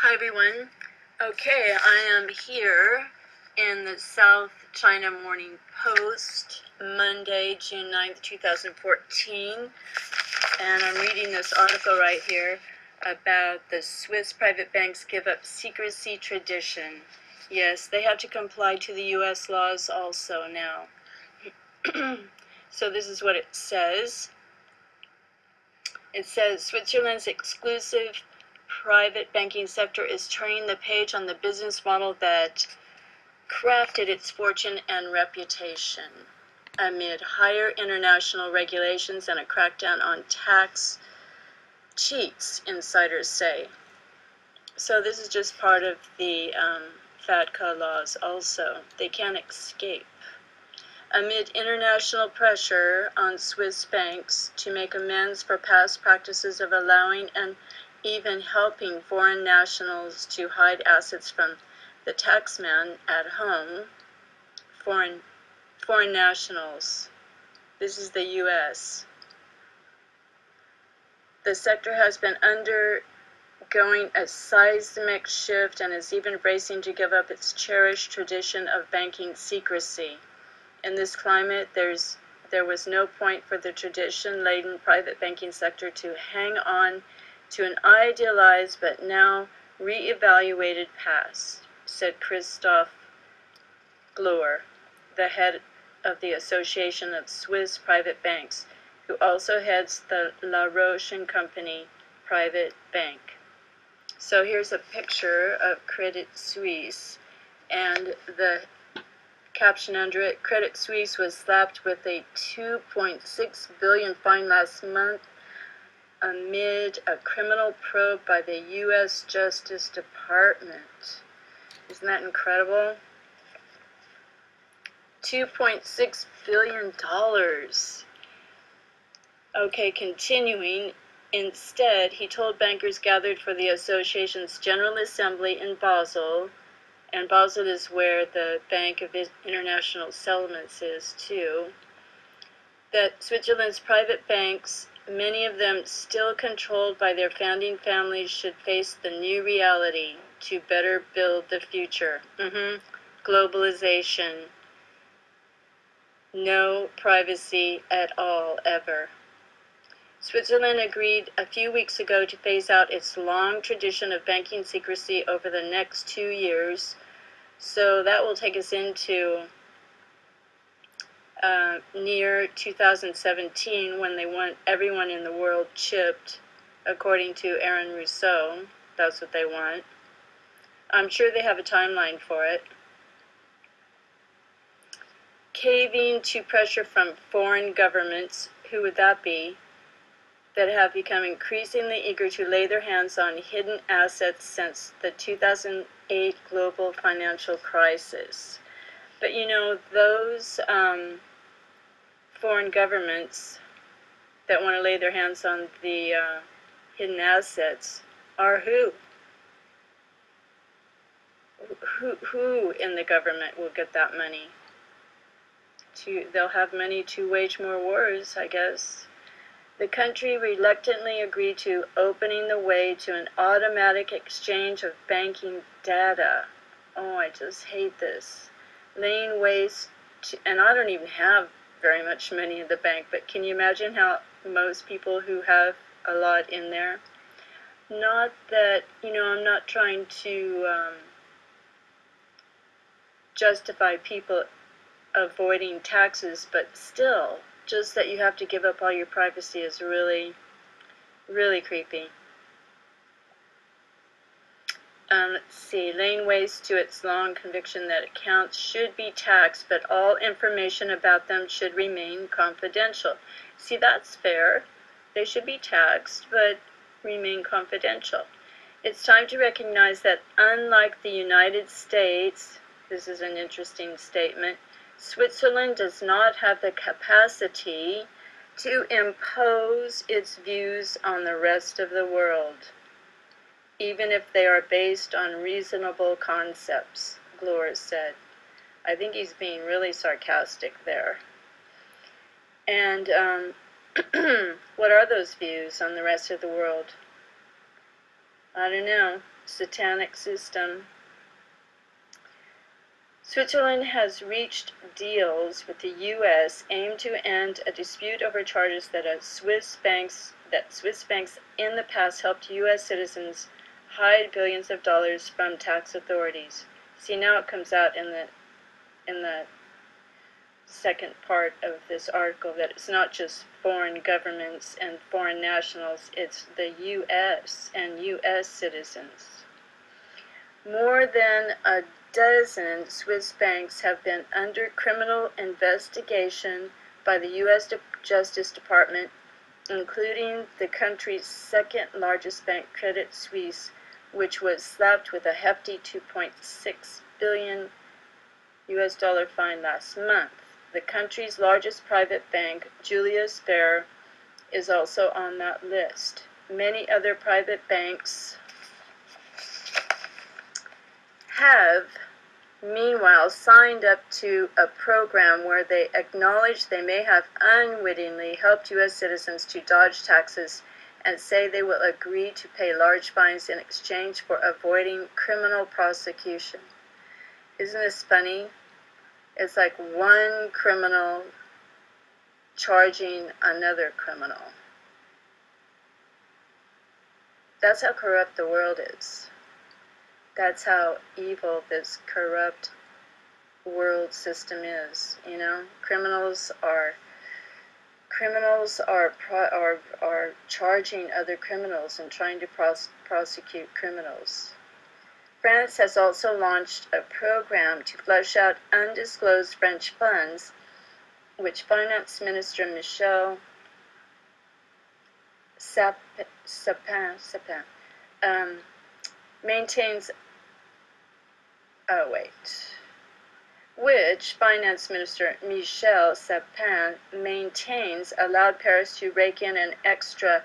Hi everyone. Okay, I am here in the South China Morning Post, Monday, June 9th, 2014, and I'm reading this article right here about the Swiss private banks give up secrecy tradition. Yes, they have to comply to the U.S. laws also now. So this is what it says. It says Switzerland's exclusive private banking sector is turning the page on the business model that crafted its fortune and reputation amid higher international regulations and a crackdown on tax cheats, insiders say. So this is just part of the FATCA laws also. They can't escape. Amid international pressure on Swiss banks to make amends for past practices of allowing and even helping foreign nationals to hide assets from the taxman at home, foreign nationals, this is the U.S. The sector has been undergoing a seismic shift and is even bracing to give up its cherished tradition of banking secrecy. In this climate, there was no point for the tradition-laden private banking sector to hang on to an idealized but now re-evaluated past, said Christoph Gloer, the head of the Association of Swiss Private Banks, who also heads the La Roche & Company private bank. So here's a picture of Credit Suisse, and the caption under it, Credit Suisse was slapped with a $2.6 billion fine last month amid a criminal probe by the U.S. Justice Department. Isn't that incredible? $2.6 billion. Okay, continuing. Instead, he told bankers gathered for the association's General Assembly in Basel, and Basel is where the Bank of International Settlements is too, that Switzerland's private banks, many of them still controlled by their founding families, should face the new reality to better build the future. Globalization. No privacy at all, ever. Switzerland agreed a few weeks ago to phase out its long tradition of banking secrecy over the next 2 years. So that will take us into near 2017, when they want everyone in the world chipped, according to Aaron Rousseau. That's what they want. I'm sure they have a timeline for it. Caving to pressure from foreign governments, who would that be, that have become increasingly eager to lay their hands on hidden assets since the 2008 global financial crisis. But you know, those foreign governments that want to lay their hands on the hidden assets are who? Who in the government will get that money? They'll have money to wage more wars, I guess. The country reluctantly agreed to opening the way to an automatic exchange of banking data. Oh, I just hate this. Laying waste to, and I don't even have very much money in the bank, but can you imagine how most people who have a lot in there? Not that, you know, I'm not trying to justify people avoiding taxes, but still, just that you have to give up all your privacy is really, really creepy. Let's see, laying waste to its long conviction that accounts should be taxed, but all information about them should remain confidential. See, that's fair. They should be taxed, but remain confidential. It's time to recognize that unlike the United States, this is an interesting statement, Switzerland does not have the capacity to impose its views on the rest of the world, even if they are based on reasonable concepts, Gloer said. I think he's being really sarcastic there. And what are those views on the rest of the world? I don't know, satanic system. Switzerland has reached deals with the U.S. aimed to end a dispute over charges that Swiss banks in the past helped U.S. citizens hide billions of dollars from tax authorities. See, now it comes out in the second part of this article that it's not just foreign governments and foreign nationals, it's the U.S. and U.S. citizens. More than a dozen Swiss banks have been under criminal investigation by the U.S. Justice Department, including the country's second largest bank, Credit Suisse, which was slapped with a hefty $2.6 billion US dollar fine last month. The country's largest private bank, Julius Baer, is also on that list. Many other private banks have, meanwhile, signed up to a program where they acknowledge they may have unwittingly helped U.S. citizens to dodge taxes and say they will agree to pay large fines in exchange for avoiding criminal prosecution. Isn't this funny? It's like one criminal charging another criminal. That's how corrupt the world is. That's how evil this corrupt world system is, you know? Criminals are charging other criminals and trying to prosecute criminals. France has also launched a program to flush out undisclosed French funds, which Finance Minister Michel Sapin maintains. Which Finance Minister Michel Sapin maintains allowed Paris to rake in an extra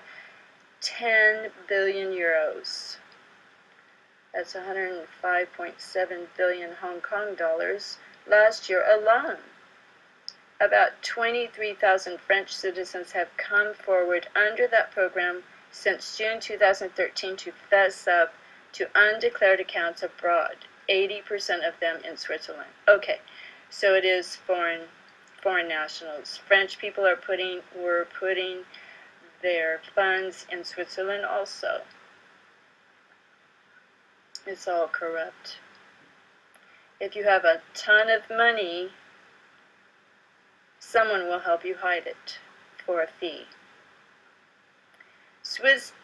10 billion euros. That's 105.7 billion Hong Kong dollars last year alone. About 23,000 French citizens have come forward under that program since June 2013 to fess up to undeclared accounts abroad, 80% of them in Switzerland. Okay, so it is foreign nationals. French people were putting their funds in Switzerland also. It's all corrupt. If you have a ton of money, someone will help you hide it for a fee.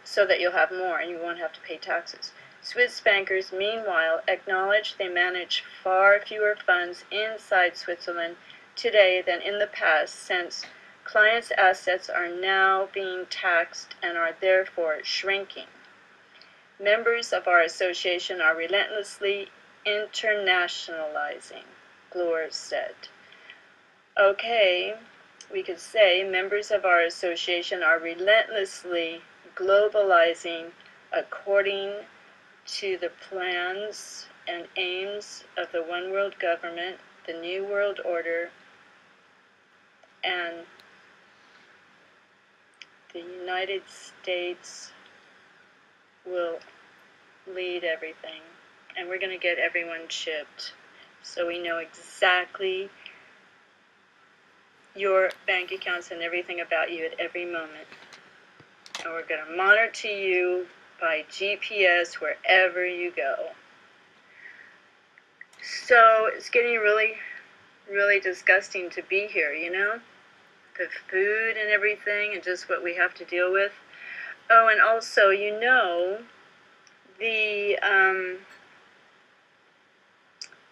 So that you'll have more and you won't have to pay taxes. Swiss bankers, meanwhile, acknowledge they manage far fewer funds inside Switzerland today than in the past, since clients' assets are now being taxed and are therefore shrinking. Members of our association are relentlessly internationalizing, Glor said. Okay, we could say members of our association are relentlessly globalizing according to the plans and aims of the One World Government, the New World Order, and the United States will lead everything. And we're going to get everyone chipped so we know exactly your bank accounts and everything about you at every moment. And we're going to monitor you by GPS wherever you go. So it's getting really, really disgusting to be here, you know? The food and everything and just what we have to deal with. Oh, and also, you know, the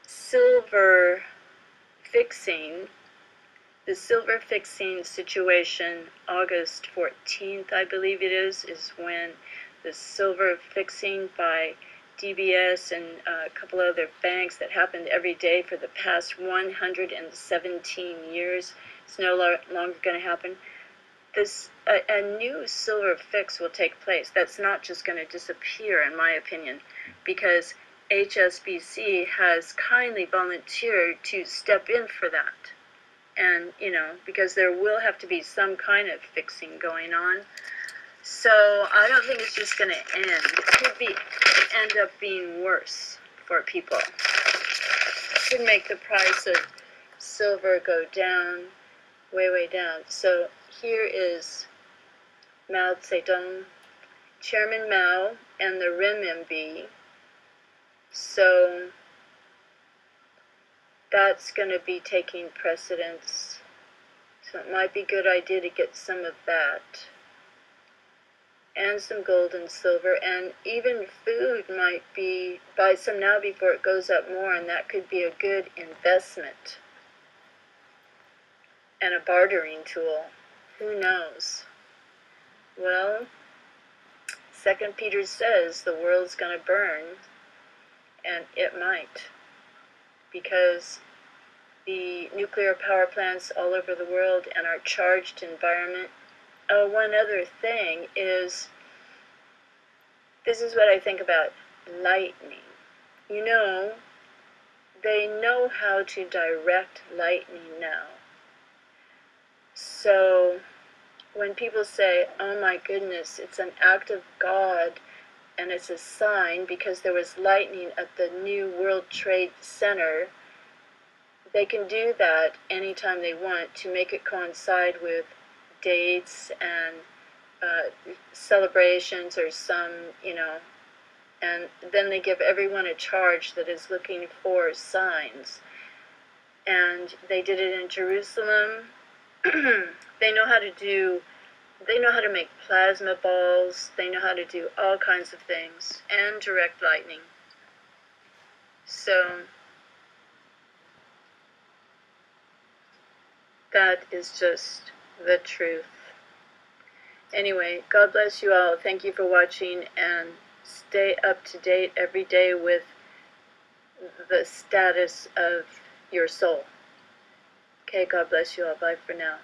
silver fixing situation, August 14th, I believe it is when the silver fixing by DBS and a couple other banks that happened every day for the past 117 years, it's no longer going to happen. A new silver fix will take place. That's not just going to disappear, in my opinion, because HSBC has kindly volunteered to step in for that. And, you know, because there will have to be some kind of fixing going on. So I don't think it's just going to end. It could end up being worse for people. It could make the price of silver go down, way, way down. So here is Mao Zedong, Chairman Mao, and the renminbi. So that's going to be taking precedence. So it might be a good idea to get some of that. And some gold and silver, and even food might be, buy some now before it goes up more, and that could be a good investment and a bartering tool. Who knows? Well, 2 Peter says the world's going to burn, and it might, because the nuclear power plants all over the world and our charged environment. Oh, one other thing is, this is what I think about lightning. You know, they know how to direct lightning now. So when people say, oh my goodness, it's an act of God, and it's a sign because there was lightning at the new World Trade Center, they can do that anytime they want to make it coincide with dates and celebrations or some, and then they give everyone a charge that is looking for signs. And they did it in Jerusalem. They know how to make plasma balls. They know how to do all kinds of things, and direct lightning. So that is just the truth. Anyway, God bless you all. Thank you for watching, and stay up to date every day with the status of your soul. Okay, God bless you all. Bye for now.